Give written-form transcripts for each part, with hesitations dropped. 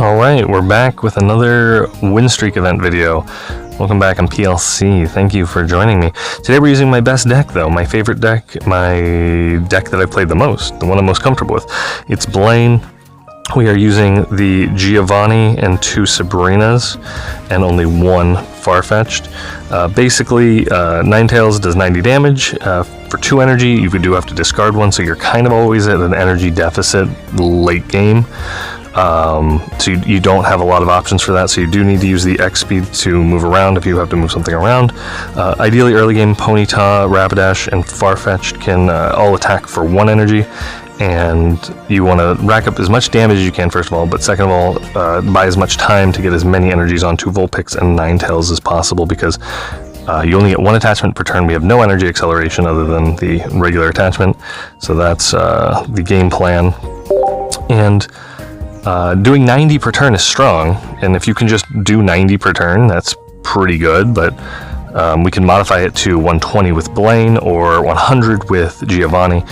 Alright, we're back with another win streak event video. Welcome back on PLC. Thank you for joining me. Today we're using my best deck though, my favorite deck, my deck that I've played the most, the one I'm most comfortable with. It's Blain. We are using the Giovanni and 2 Sabrinas and only 1 Farfetch'd. Basically, Ninetales does 90 damage. For 2 energy, you do have to discard 1, so you're kind of always at an energy deficit late game. So you don't have a lot of options for that, so you do need to use the X speed to move around if you have to move something around. Ideally, early game, Ponyta, Rapidash, and Farfetch'd can all attack for 1 energy. And you want to rack up as much damage as you can, first of all, but second of all, buy as much time to get as many energies onto Vulpix and Ninetales as possible, because you only get 1 attachment per turn. We have no energy acceleration other than the regular attachment, so that's the game plan. And doing 90 per turn is strong, and if you can just do 90 per turn, that's pretty good, but we can modify it to 120 with Blain or 100 with Giovanni.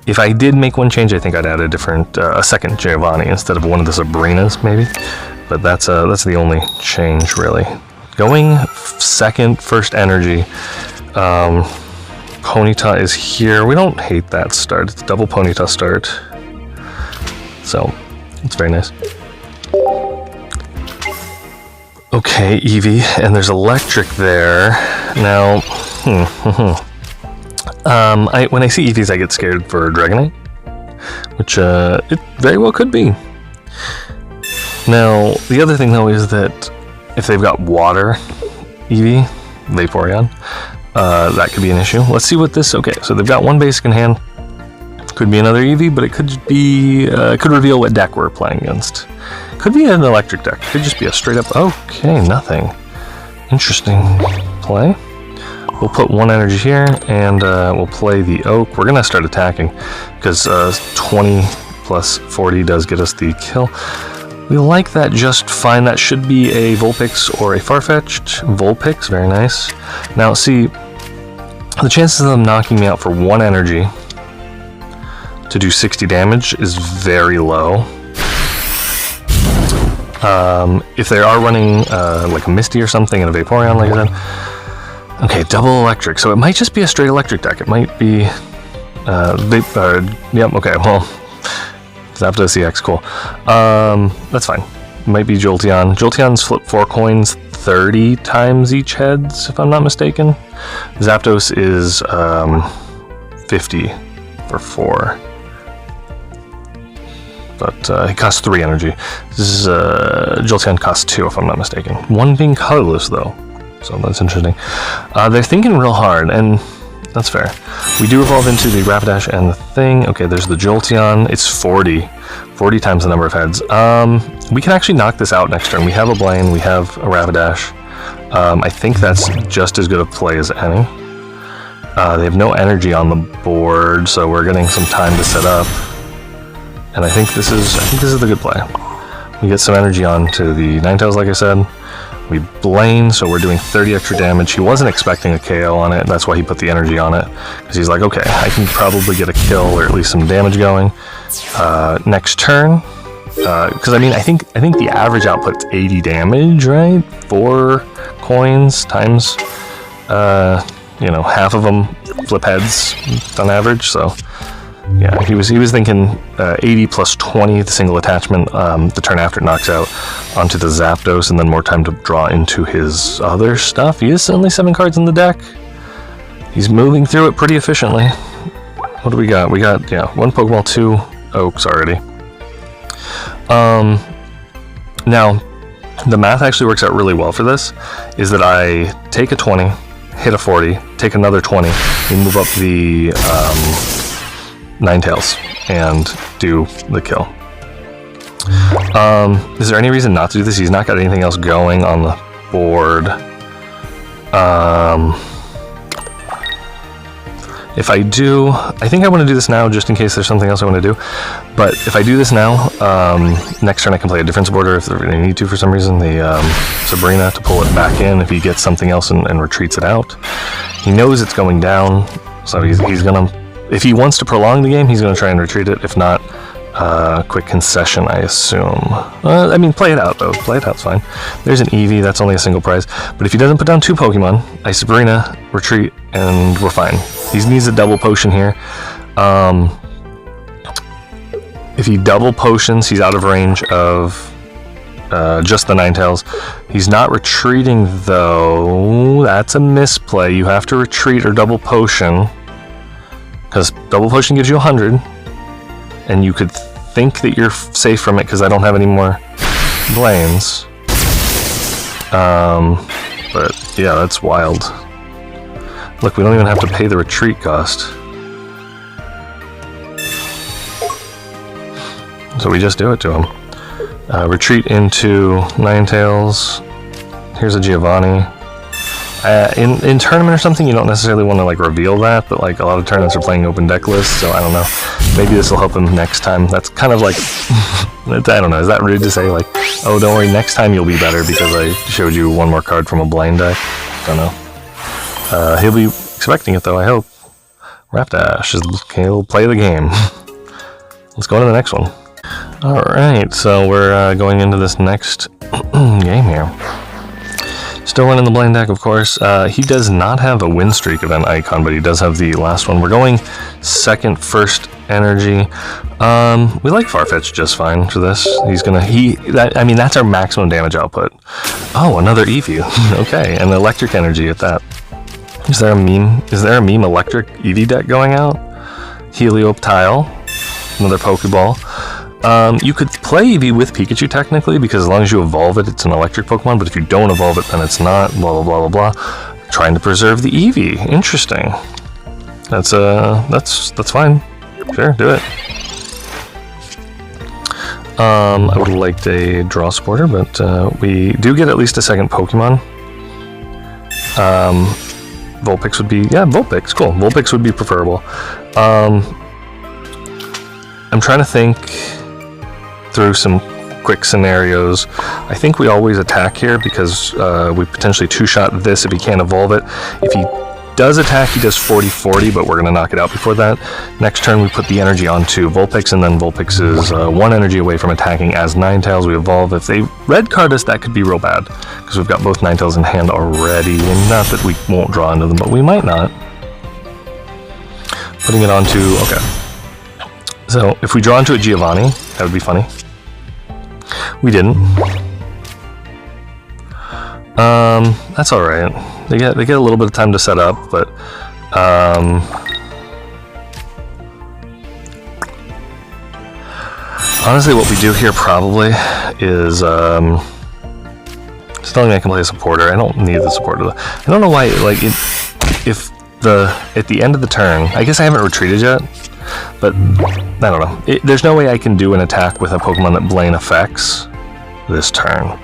If I did make one change, I think I'd add a second Giovanni instead of one of the Sabrinas, maybe. But that's the only change, really. Going first energy. Ponyta is here. We don't hate that start. It's double Ponyta start. So, it's very nice. Okay, Eevee, and there's electric there. Now, when I see Eevees, I get scared for Dragonite, which it very well could be. Now, the other thing though is that if they've got water Eevee, Vaporeon, that could be an issue. Let's see what this. Okay, so they've got 1 basic in hand. Could be another Eevee, but it could be could reveal what deck we're playing against. Could be an electric deck. Could just be a straight up. Okay, nothing. Interesting play. We'll put 1 energy here, and we'll play the Oak. We're gonna start attacking, because 20 plus 40 does get us the kill. We like that just fine. That should be a Vulpix or a Farfetch'd. Vulpix, very nice. Now, see, the chances of them knocking me out for 1 energy to do 60 damage is very low. If they are running like a Misty or something and a Vaporeon, like I said. Okay, double electric, so it might just be a straight electric deck. It might be, yep, okay, well, Zapdos EX, cool. That's fine. It might be Jolteon. Jolteon's flip 4 coins 30 times each heads, if I'm not mistaken. Zapdos is 50 for 4. But it costs 3 energy. This is, Jolteon costs 2, if I'm not mistaken. 1 being colorless, though. So that's interesting. They're thinking real hard, and that's fair. We do evolve into the Rapidash and the thing. Okay, there's the Jolteon. It's 40 times the number of heads. We can actually knock this out next turn. We have a Blain, we have a Rapidash. I think that's just as good a play as any. They have no energy on the board, so we're getting some time to set up. And I think this is the good play. We get some energy onto the Ninetales, like I said. We Blain, so we're doing 30 extra damage. He wasn't expecting a KO on it. That's why he put the energy on it. Because he's like, okay, I can probably get a kill or at least some damage going. Next turn. Because I mean, I think the average output's 80 damage, right? 4 coins times, half of them flip heads on average. So yeah, he was thinking 80 plus 20, the single attachment, the turn after it knocks out onto the Zapdos, and then more time to draw into his other stuff. He is only 7 cards in the deck. He's moving through it pretty efficiently. What do we got? We got, 1 Pokeball, 2 Oaks already. Now, the math actually works out really well for this, is that I take a 20, hit a 40, take another 20, and move up the Ninetales and do the kill. Is there any reason not to do this? He's not got anything else going on the board. If I do, I think I want to do this now just in case there's something else I want to do. But if I do this now, next turn I can play a different supporter if I need to for some reason. The Sabrina to pull it back in if he gets something else and retreats it out. He knows it's going down, so he's gonna. If he wants to prolong the game, he's going to try and retreat it. If not, quick concession, I assume. I mean, play it out, though. Play it out's fine. There's an Eevee, that's only a single prize. But if he doesn't put down 2 Pokemon, Ice Sabrina, retreat, and we're fine. He needs a double potion here. If he double potions, he's out of range of just the Ninetales. He's not retreating, though. That's a misplay. You have to retreat or double potion, because double potion gives you 100, and you could think that you're safe from it because I don't have any more Blains. But yeah, that's wild. Look, we don't even have to pay the retreat cost. So we just do it to him. Retreat into Ninetales. Here's a Giovanni. In tournament or something, you don't necessarily want to like reveal that, but like a lot of tournaments are playing open deck lists, so I don't know. Maybe this will help him next time. That's kind of like, I don't know, is that rude to say like, oh, don't worry, next time you'll be better because I showed you one more card from a Blain deck? Don't know. He'll be expecting it though, I hope. Rapidash, he'll play the game. Let's go on to the next one. Alright, so we're going into this next game here. Still running the Blain deck, of course. He does not have a win streak event icon, but he does have the last one. We're going second, first energy. We like Farfetch just fine for this. He's gonna, I mean, that's our maximum damage output. Oh, another Eevee. Okay, and electric energy at that. Is there a meme electric Eevee deck going out? Helioptile, another Pokeball. You could play Eevee with Pikachu technically, because as long as you evolve it, it's an electric Pokemon, but if you don't evolve it, then it's not, blah, blah, blah, blah, blah. Trying to preserve the Eevee. Interesting. That's fine. Sure, do it. I would have liked a draw supporter, but we do get at least a second Pokemon. Vulpix would be, yeah, Vulpix, cool. Vulpix would be preferable. I'm trying to think through some quick scenarios. I think we always attack here because we potentially two-shot this if he can't evolve it. If he does attack, he does 40-40, but we're going to knock it out before that. Next turn, we put the energy onto Vulpix, and then Vulpix is 1 energy away from attacking as Ninetales. We evolve. If they red card us, that could be real bad because we've got both Ninetales in hand already, and not that we won't draw into them, but we might not. Putting it onto, okay. So if we draw into a Giovanni, that would be funny. We didn't. That's all right. They get a little bit of time to set up, but honestly, what we do here probably is just telling me I can play a supporter. I don't need the supporter. I don't know why. Like, if at the end of the turn, I guess I haven't retreated yet. But, I don't know. There's no way I can do an attack with a Pokemon that Blain affects this turn.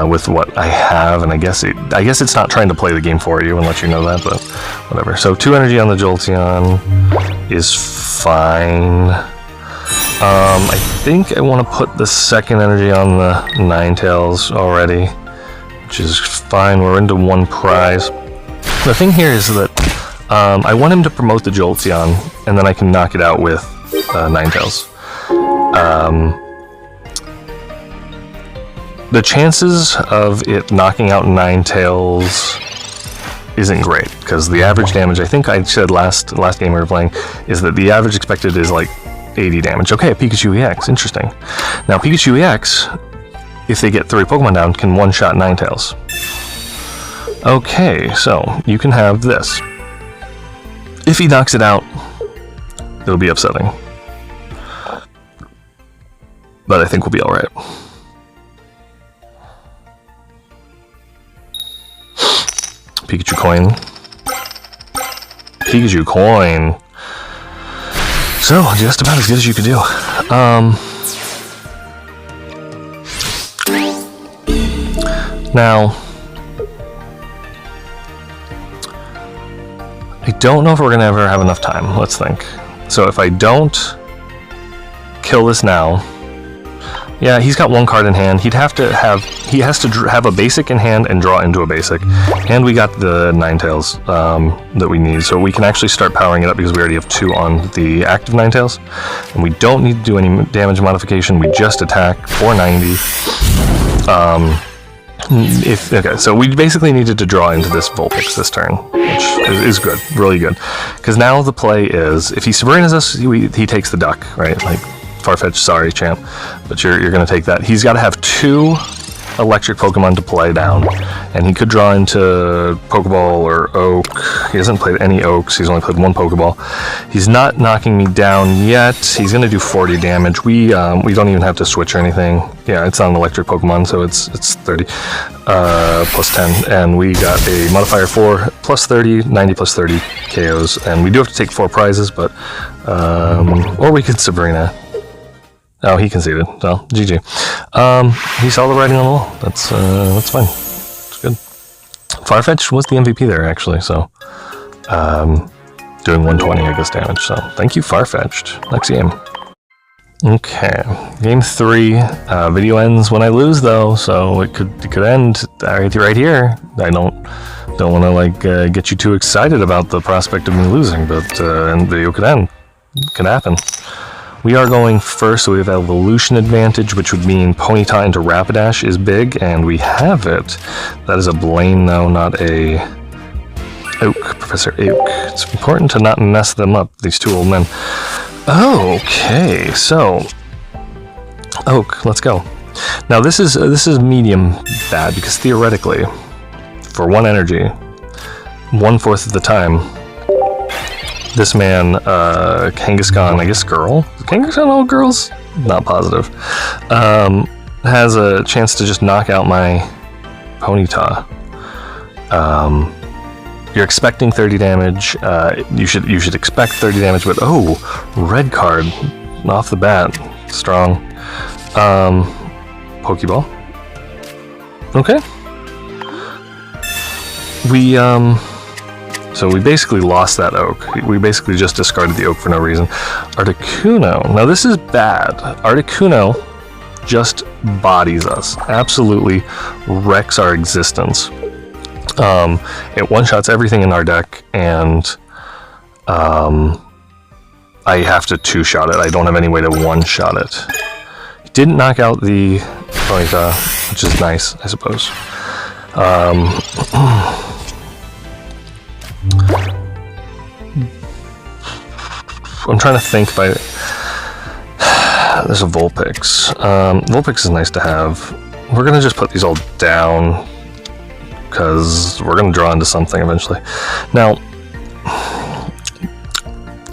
With what I have, and I guess it's not trying to play the game for you and let you know that, but whatever. So 2 energy on the Jolteon is fine. I think I want to put the second energy on the Ninetales already, which is fine. We're into 1 prize. The thing here is that I want him to promote the Jolteon, and then I can knock it out with Ninetales. The chances of it knocking out Ninetales isn't great, because the average damage, I think I said last game we were playing, is that the average expected is like 80 damage. Okay, Pikachu EX, interesting. Now Pikachu EX, if they get 3 Pokemon down, can one-shot Ninetales. Okay, so you can have this. If he knocks it out, it'll be upsetting. But I think we'll be alright. Pikachu coin. Pikachu coin. So, just about as good as you could do. Now, I don't know if we're going to ever have enough time. Let's think. So if I don't kill this now, Yeah, he's got one card in hand. He has to have a basic in hand and draw into a basic. And we got the Ninetales that we need, so we can actually start powering it up because we already have 2 on the active Ninetales. And we don't need to do any damage modification. We just attack 490. Okay, so we basically needed to draw into this Vulpix this turn, which is good, really good. Because now the play is, if he Sabrinas us, he takes the duck, right? Like, Farfetch'd, sorry, champ, but you're going to take that. He's got to have 2 electric Pokemon to play down, and he could draw into Pokeball or Oak. He hasn't played any Oaks. He's only played 1 Pokeball. He's not knocking me down yet. He's going to do 40 damage. We don't even have to switch or anything. Yeah, it's not an electric Pokemon, so it's 30 plus 10, and we got a modifier 4 plus 30, 90 plus 30 KOs, and we do have to take 4 prizes, but or we could Sabrina. Oh, he conceded. So, GG. He saw the writing on the wall. That's fine. It's good. Farfetch was the MVP there, actually, so doing 120, I guess, damage. So, thank you, Farfetch'd. Next game. Okay, game 3. Video ends when I lose, though, so it could end right here. I don't want to like get you too excited about the prospect of me losing, but and video could end. It could happen. We are going first, so we have evolution advantage, which would mean Ponyta into Rapidash is big, and we have it. That is a Blain, though, not a Oak, Professor Oak. It's important to not mess them up, these 2 old men. Okay, so Oak, let's go. Now this is medium bad, because theoretically, for 1 energy, 1/4 of the time, this man, Kangaskhan, I guess girl? Is Kangaskhan all girls? Not positive. Has a chance to just knock out my Ponyta. You're expecting 30 damage. You should expect 30 damage, but oh, red card off the bat. Strong. Pokeball. Okay. So we basically lost that Oak. We basically just discarded the Oak for no reason. Articuno. Now this is bad. Articuno just bodies us. Absolutely wrecks our existence. It one-shots everything in our deck, and I have to 2-shot it. I don't have any way to 1-shot it. He didn't knock out the Ponyta, which is nice, I suppose. I'm trying to think if there's a Vulpix. Vulpix is nice to have. We're gonna just put these all down because we're gonna draw into something eventually. Now,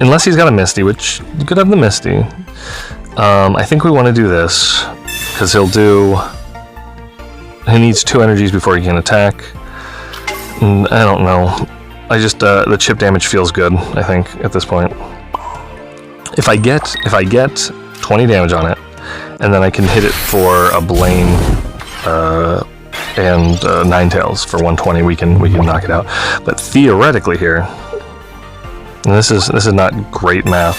unless he's got a Misty, which you could have the Misty, I think we want to do this because he needs 2 energies before he can attack. I don't know. I just the chip damage feels good, I think, at this point. If I get 20 damage on it, and then I can hit it for a Blain and Ninetales for 120, we can knock it out. But theoretically here, and this is not great math.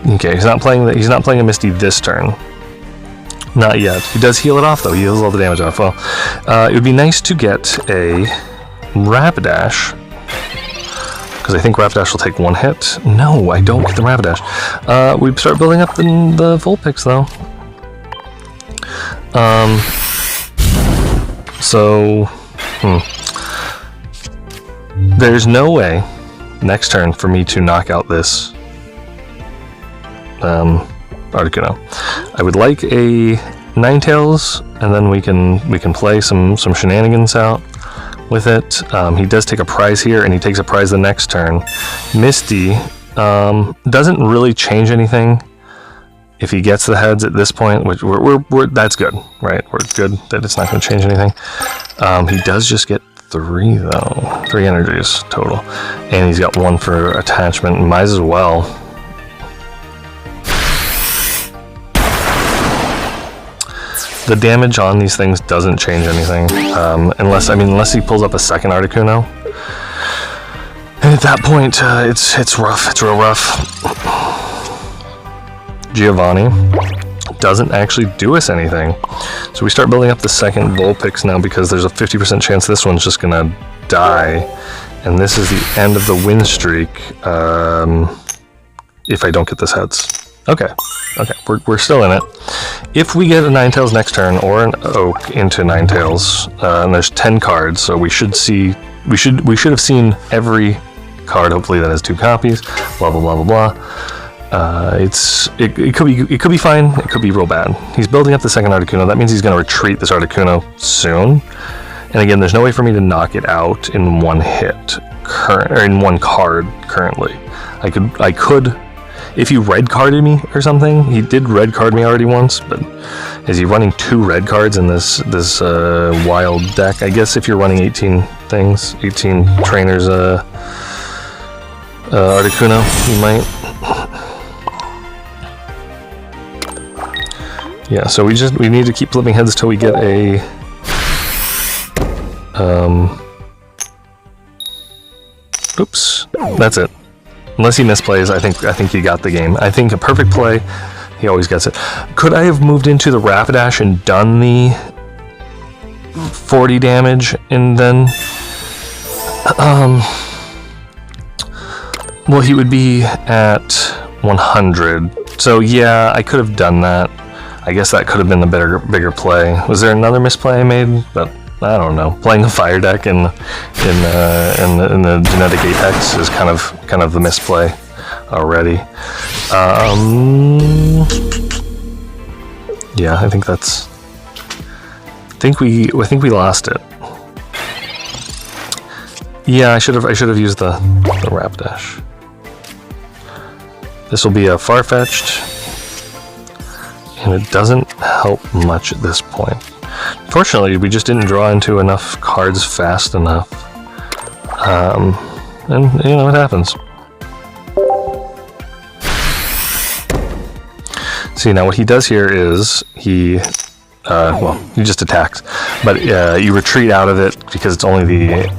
Okay, he's not playing a Misty this turn. Not yet. He does heal it off, though. He heals all the damage off. Well, it would be nice to get a Rapidash, because I think Rapidash will take 1 hit. No, I don't get the Rapidash. We start building up the Vulpix, though. There's no way next turn for me to knock out this Articuno. I would like a Ninetales, and then we can play some shenanigans out with it. He does take a prize here, and he takes a prize the next turn. Misty doesn't really change anything if he gets the heads at this point, which we're that's good, right? We're good that it's not going to change anything. He does just get 3 though, 3 energies total, and he's got 1 for attachment. Might as well. The damage on these things doesn't change anything, unless he pulls up a second Articuno. And at that point, it's rough. It's real rough. Giovanni doesn't actually do us anything. So we start building up the second Vulpix now because there's a 50% chance this one's just gonna die. And this is the end of the win streak if I don't get this heads. Okay, we're still in it. If we get a Ninetales next turn or an Oak into Ninetales, and there's 10 cards, so we should have seen every card hopefully that has 2 copies. Blah blah blah blah blah. It could be fine. It could be real bad. He's building up the second Articuno. That means he's going to retreat this Articuno soon. And again, there's no way for me to knock it out in one hit, in one card currently. I could. If he red carded me or something, he did red card me already once, but is he running 2 red cards in this wild deck? I guess if you're running 18 things, 18 trainers, Articuno, you might. Yeah, so we need to keep flipping heads till we get a oops, that's it. Unless he misplays, I think he got the game. I think a perfect play, he always gets it. Could I have moved into the Rapidash and done the 40 damage and then well, he would be at 100. So yeah, I could have done that. I guess that could have been the bigger play. Was there another misplay I made? But I don't know. Playing a fire deck in the genetic apex is kind of the misplay already. Yeah, I think that's. I think we lost it. Yeah, I should have used the Rapidash. This will be a Farfetch'd, and it doesn't help much at this point. Fortunately, we just didn't draw into enough cards fast enough. And you know, it happens. See, now what he does here is he just attacks. But you retreat out of it because it's only the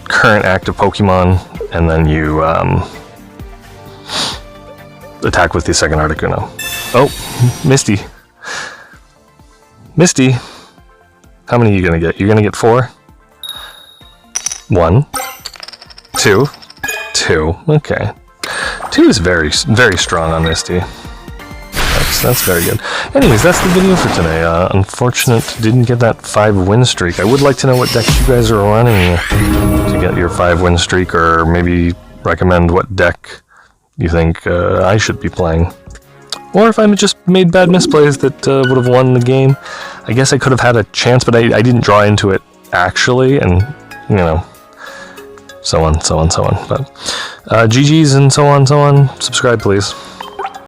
current active Pokemon, and then you attack with the second Articuno. Oh, Misty. Misty. How many are you gonna get? You're gonna get 4? 1, 2, 2. Okay. 2 is very, very strong on Misty. That's very good. Anyways, that's the video for today. Unfortunate, didn't get that 5-win streak. I would like to know what decks you guys are running to get your 5-win streak, or maybe recommend what deck you think I should be playing. Or if I just made bad misplays that would have won the game. I guess I could have had a chance, but I didn't draw into it actually, and you know, so on. But GG's and so on. Subscribe, please.